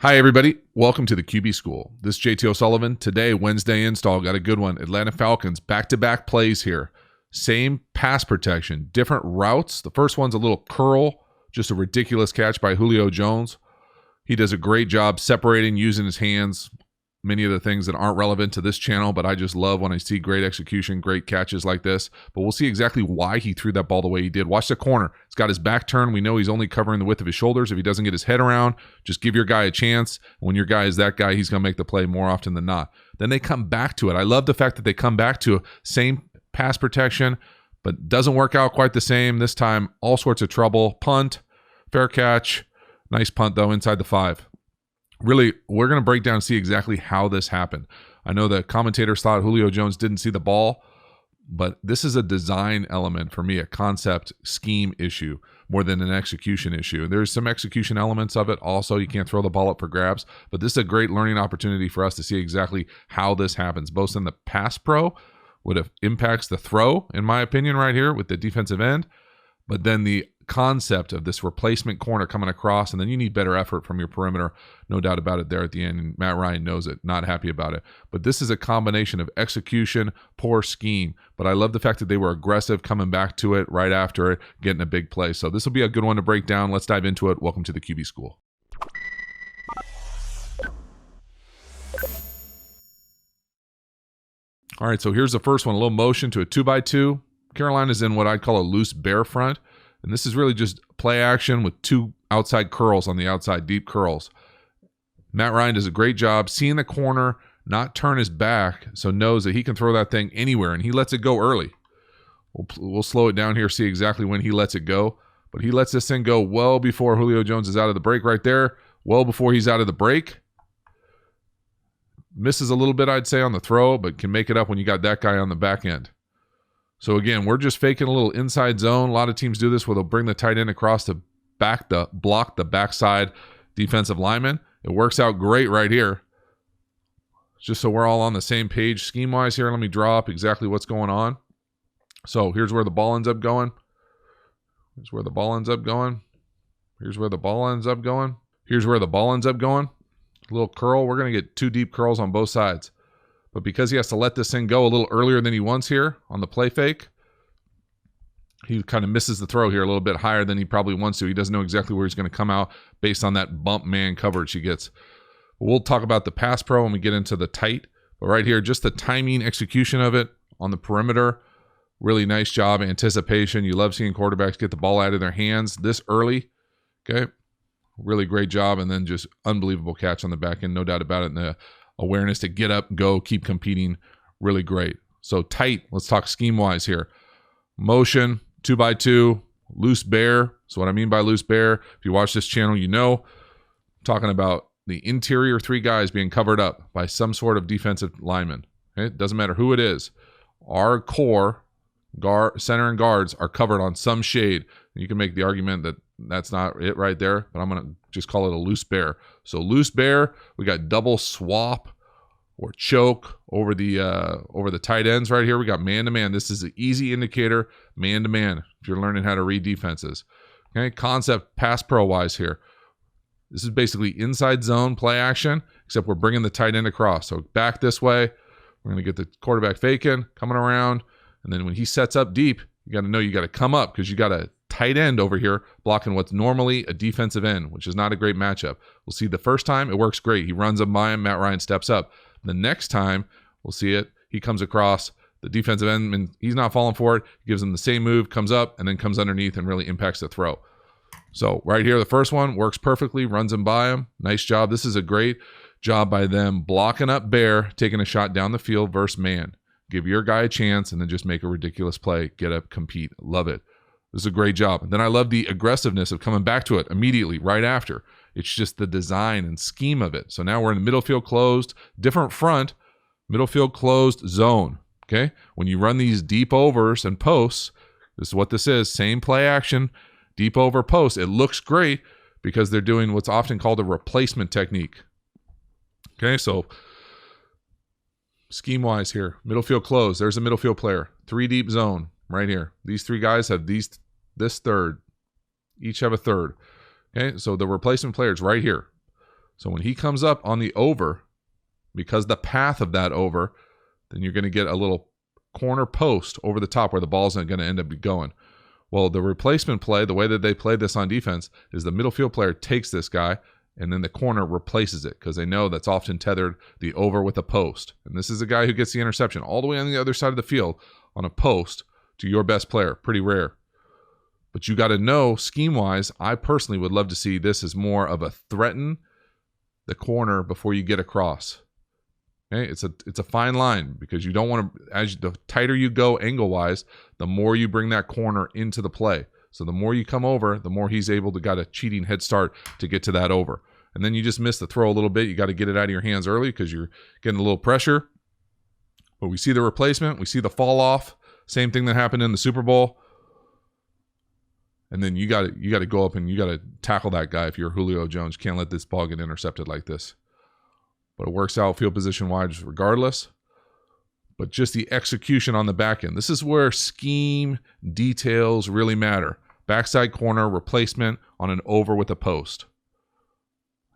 Hi, everybody. Welcome to the QB School. This is JT O'Sullivan. Today, Wednesday install. Got a good one. Atlanta Falcons, back-to-back plays here. Same pass protection, different routes. The first one's a little curl, just a ridiculous catch by Julio Jones. He does a great job separating, using his hands. Many of the things that aren't relevant to this channel, but I just love when I see great execution, great catches like this. But we'll see exactly why he threw that ball the way he did. Watch the corner. He's got his back turned. We know he's only covering the width of his shoulders. If he doesn't get his head around, just give your guy a chance. When your guy is that guy, he's going to make the play more often than not. Then they come back to it. I love the fact that they come back to same pass protection, but doesn't work out quite the same. This time, all sorts of trouble. Punt, fair catch. Nice punt, though, inside the 5. Really, we're going to break down and see exactly how this happened. I know the commentators thought Julio Jones didn't see the ball, but this is a design element for me, a concept scheme issue more than an execution issue. There's some execution elements of it. Also, you can't throw the ball up for grabs, but this is a great learning opportunity for us to see exactly how this happens, both in the pass pro, what impacts the throw, in my opinion, right here with the defensive end, but then the concept of this replacement corner coming across, and then you need better effort from your perimeter, no doubt about it there at the end, and Matt Ryan knows it, not happy about it. But this is a combination of execution, poor scheme, but I love the fact that they were aggressive coming back to it right after it, getting a big play. So this will be a good one to break down. Let's dive into it. Welcome to the QB School. All right, so here's the first one, a little motion to a 2x2. Carolina's in what I'd call a loose bear front. And this is really just play action with 2 outside curls on the outside, deep curls. Matt Ryan does a great job seeing the corner, not turn his back, so knows that he can throw that thing anywhere, and he lets it go early. We'll slow it down here, see exactly when he lets it go. But he lets this thing go well before Julio Jones is out of the break right there, well before he's out of the break. Misses a little bit, I'd say, on the throw, but can make it up when you got that guy on the back end. So again, we're just faking a little inside zone. A lot of teams do this where they'll bring the tight end across to block the backside defensive lineman. It works out great right here. Just so we're all on the same page scheme-wise here, let me draw up exactly what's going on. So here's where the ball ends up going. Here's where the ball ends up going. Here's where the ball ends up going. Here's where the ball ends up going. A little curl. We're going to get 2 deep curls on both sides. But because he has to let this thing go a little earlier than he wants here on the play fake, he kind of misses the throw here a little bit higher than he probably wants to. He doesn't know exactly where he's going to come out based on that bump man coverage he gets. We'll talk about the pass pro when we get into the tight. But right here, just the timing, execution of it on the perimeter. Really nice job, anticipation. You love seeing quarterbacks get the ball out of their hands this early. Okay, really great job. And then just unbelievable catch on the back end, no doubt about it. And the awareness to get up, go, keep competing, really great. So tight, let's talk scheme-wise here. Motion, 2x2, loose bear. So what I mean by loose bear, if you watch this channel, you know, I'm talking about the interior 3 guys being covered up by some sort of defensive lineman. Okay? It doesn't matter who it is. Our core, center and guards are covered on some shade. You can make the argument that that's not it right there, but I'm going to just call it a loose bear. So loose bear, we got double swap or choke over the tight ends right here. We got man-to-man. This is an easy indicator, man-to-man, if you're learning how to read defenses. Okay, concept pass pro-wise here. This is basically inside zone play action, except we're bringing the tight end across. So back this way, we're going to get the quarterback faking, coming around, and then when he sets up deep, you got to know you got to come up because you got a tight end over here blocking what's normally a defensive end, which is not a great matchup. We'll see the first time, it works great. He runs up by him, Matt Ryan steps up. The next time, we'll see it, he comes across the defensive end, and he's not falling for it. He gives him the same move, comes up, and then comes underneath and really impacts the throw. So right here, the first one works perfectly, runs him by him. Nice job. This is a great job by them blocking up bear, taking a shot down the field versus man. Give your guy a chance, and then just make a ridiculous play. Get up, compete. Love it. This is a great job. And then I love the aggressiveness of coming back to it immediately, right after. It's just the design and scheme of it. So now we're in the middle field closed, different front, middle field closed zone. Okay? When you run these deep overs and posts, this is what this is. Same play action, deep over post. It looks great because they're doing what's often called a replacement technique. Okay, so scheme-wise here, middle field closed. There's a middle field player. 3 deep zone right here. These 3 guys have this third. Each have a third. Okay, so the replacement player is right here. So when he comes up on the over, because the path of that over, then you're going to get a little corner post over the top where the ball's not going to end up going. Well, the replacement play, the way that they play this on defense, is the middle field player takes this guy, and then the corner replaces it because they know that's often tethered the over with a post. And this is a guy who gets the interception all the way on the other side of the field on a post to your best player. Pretty rare. But you got to know, scheme-wise, I personally would love to see this as more of a threaten the corner before you get across. Okay? It's a fine line because you don't want to, the tighter you go angle-wise, the more you bring that corner into the play. So the more you come over, the more he's able to get a cheating head start to get to that over. And then you just miss the throw a little bit. You got to get it out of your hands early because you're getting a little pressure. But we see the replacement. We see the fall off. Same thing that happened in the Super Bowl. And then you got to go up and you got to tackle that guy if you're Julio Jones. You can't let this ball get intercepted like this. But it works out field position-wise regardless. But just the execution on the back end. This is where scheme details really matter. Backside corner replacement on an over with a post.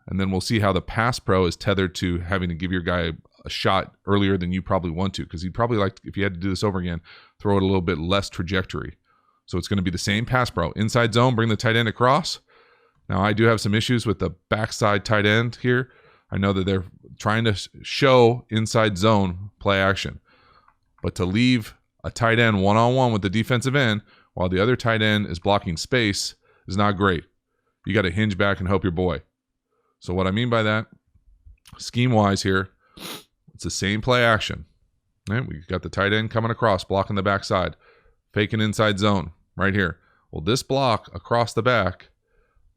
And then we'll see how the pass pro is tethered to having to give your guy a shot earlier than you probably want to. Because he'd probably like, if you had to do this over again, throw it a little bit less trajectory. So it's going to be the same pass pro. Inside zone, bring the tight end across. Now, I do have some issues with the backside tight end here. I know that they're trying to show inside zone play action. But to leave a tight end one-on-one with the defensive end while the other tight end is blocking space is not great. You got to hinge back and help your boy. So what I mean by that, scheme-wise here, it's the same play action. Right? We got the tight end coming across, blocking the backside, faking inside zone right here. Well, this block across the back,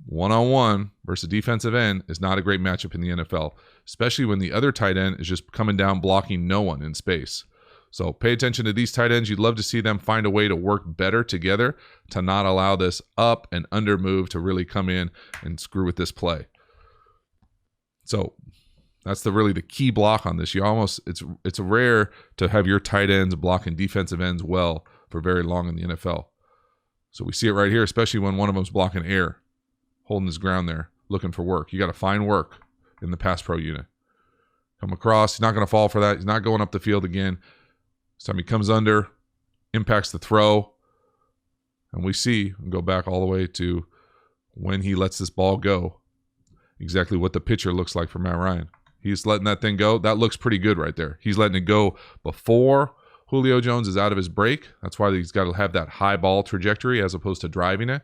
one-on-one versus defensive end is not a great matchup in the NFL, especially when the other tight end is just coming down blocking no one in space. So pay attention to these tight ends. You'd love to see them find a way to work better together to not allow this up and under move to really come in and screw with this play. So that's really the key block on this. It's rare to have your tight ends blocking defensive ends well for very long in the NFL. So we see it right here, especially when one of them's blocking air, holding his ground there, looking for work. You got to find work in the pass pro unit. Come across. He's not going to fall for that. He's not going up the field again. This time he comes under, impacts the throw, and we see, and go back all the way to when he lets this ball go, exactly what the pitcher looks like for Matt Ryan. He's letting that thing go. That looks pretty good right there. He's letting it go before Julio Jones is out of his break. That's why he's got to have that high ball trajectory as opposed to driving it.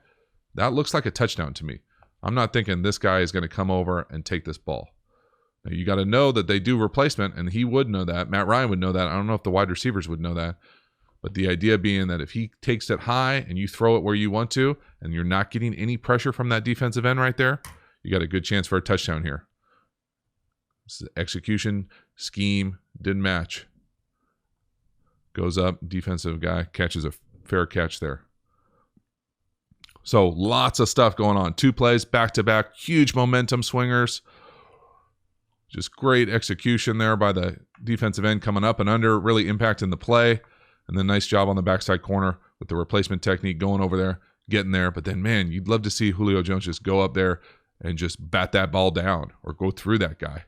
That looks like a touchdown to me. I'm not thinking this guy is going to come over and take this ball. Now, you got to know that they do replacement, and he would know that. Matt Ryan would know that. I don't know if the wide receivers would know that. But the idea being that if he takes it high and you throw it where you want to, and you're not getting any pressure from that defensive end right there, you got a good chance for a touchdown here. This is execution, scheme, didn't match. Goes up, defensive guy catches a fair catch there. So lots of stuff going on. 2 plays, back-to-back, huge momentum swingers. Just great execution there by the defensive end coming up and under, really impacting the play. And then nice job on the backside corner with the replacement technique going over there, getting there. But then, man, you'd love to see Julio Jones just go up there and just bat that ball down or go through that guy.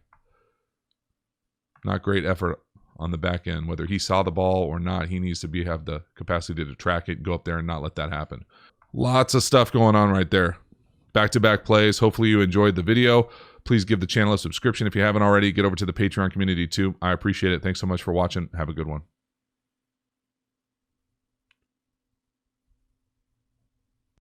Not great effort on the back end. Whether he saw the ball or not, he needs to have the capacity to track it, go up there and not let that happen. Lots of stuff going on right there. Back-to-back plays. Hopefully you enjoyed the video. Please give the channel a subscription if you haven't already. Get over to the Patreon community too. I appreciate it. Thanks so much for watching. Have a good one.